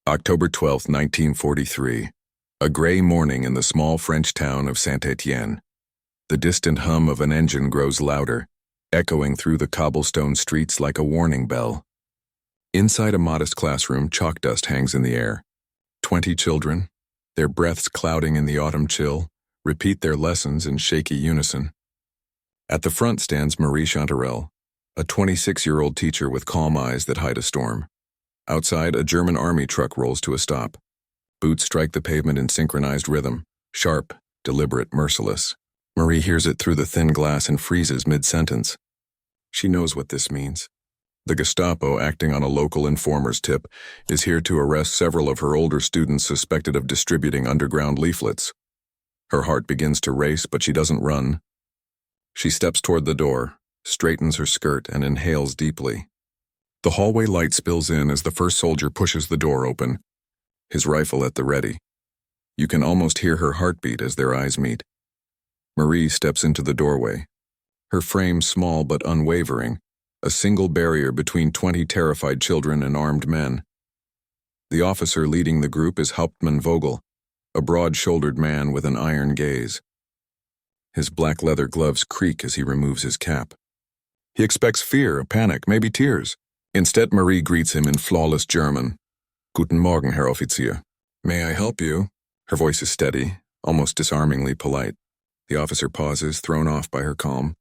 October 12, 1943. A gray morning in the small French town of Saint-Étienne. The distant hum of an engine grows louder, echoing through the cobblestone streets like a warning bell. Inside a modest classroom, chalk dust hangs in the air. 20 children, their breaths clouding in the autumn chill, repeat their lessons in shaky unison. At the front stands Marie Chanterelle, a 26-year-old teacher with calm eyes that hide a storm. Outside, a German army truck rolls to a stop. Boots strike the pavement in synchronized rhythm, sharp, deliberate, merciless. Marie hears it through the thin glass and freezes mid-sentence. She knows what this means. The Gestapo, acting on a local informer's tip, is here to arrest several of her older students suspected of distributing underground leaflets. Her heart begins to race, but she doesn't run. She steps toward the door, straightens her skirt, and inhales deeply. The hallway light spills in as the first soldier pushes the door open, his rifle at the ready. You can almost hear her heartbeat as their eyes meet. Marie steps into the doorway, her frame small but unwavering, a single barrier between 20 terrified children and armed men. The officer leading the group is Hauptmann Vogel, a broad-shouldered man with an iron gaze. His black leather gloves creak as he removes his cap. He expects fear, a panic, maybe tears. Instead, Marie greets him in flawless German. Guten Morgen, Herr Offizier. May I help you? Her voice is steady, almost disarmingly polite. The officer pauses, thrown off by her calm.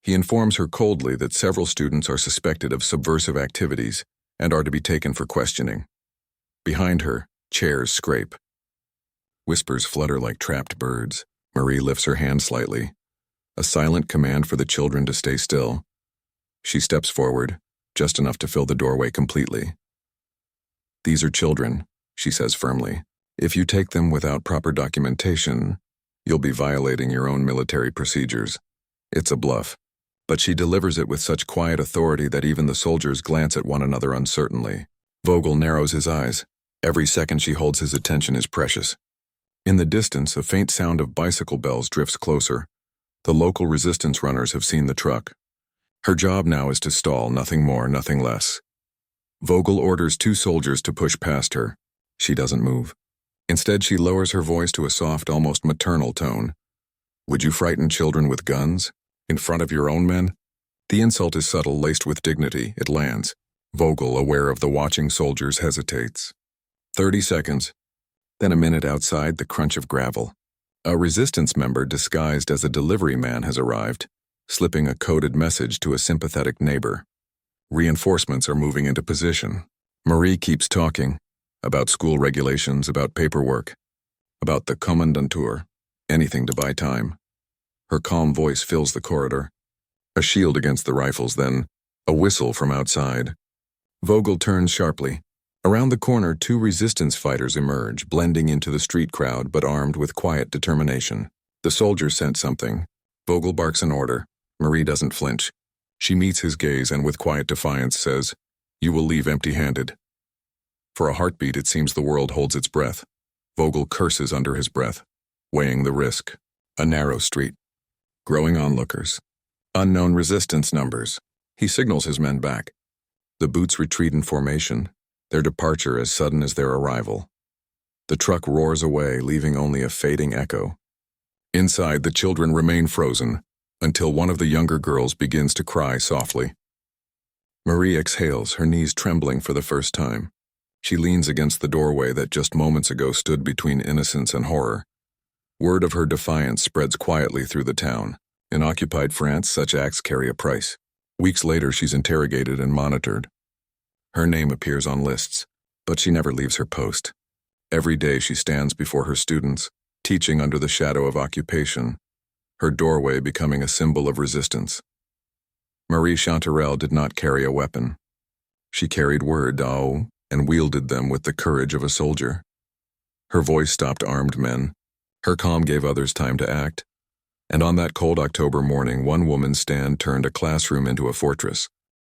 He informs her coldly that several students are suspected of subversive activities and are to be taken for questioning. Behind her, chairs scrape. Whispers flutter like trapped birds. Marie lifts her hand slightly, a silent command for the children to stay still. She steps forward, just enough to fill the doorway completely. These are children, she says firmly. If you take them without proper documentation, you'll be violating your own military procedures. It's a bluff, but she delivers it with such quiet authority that even the soldiers glance at one another uncertainly. Vogel narrows his eyes. Every second she holds his attention is precious. In the distance, a faint sound of bicycle bells drifts closer. The local resistance runners have seen the truck. Her job now is to stall, nothing more, nothing less. Vogel orders 2 soldiers to push past her. She doesn't move. Instead, she lowers her voice to a soft, almost maternal tone. Would you frighten children with guns? In front of your own men? The insult is subtle, laced with dignity. It lands. Vogel, aware of the watching soldiers, hesitates. 30 seconds. Then a minute outside, the crunch of gravel. A resistance member disguised as a delivery man has arrived, slipping a coded message to a sympathetic neighbor. Reinforcements are moving into position. Marie keeps talking about school regulations, about paperwork, about the Kommandantur, anything to buy time. Her calm voice fills the corridor. A shield against the rifles, then a whistle from outside. Vogel turns sharply. Around the corner, 2 resistance fighters emerge, blending into the street crowd but armed with quiet determination. The soldiers sense something. Vogel barks an order. Marie doesn't flinch. She meets his gaze and with quiet defiance says, "You will leave empty-handed." For a heartbeat, it seems the world holds its breath. Vogel curses under his breath, weighing the risk. A narrow street. Growing onlookers. Unknown resistance numbers. He signals his men back. The boots retreat in formation, their departure as sudden as their arrival. The truck roars away, leaving only a fading echo. Inside, the children remain frozen, until one of the younger girls begins to cry softly. Marie exhales, her knees trembling for the first time. She leans against the doorway that just moments ago stood between innocence and horror. Word of her defiance spreads quietly through the town. In occupied France, such acts carry a price. Weeks later, she's interrogated and monitored. Her name appears on lists, but she never leaves her post. Every day she stands before her students, teaching under the shadow of occupation, her doorway becoming a symbol of resistance. Marie Chanterelle did not carry a weapon. She carried words, and wielded them with the courage of a soldier. Her voice stopped armed men. Her calm gave others time to act. And on that cold October morning, one woman's stand turned a classroom into a fortress.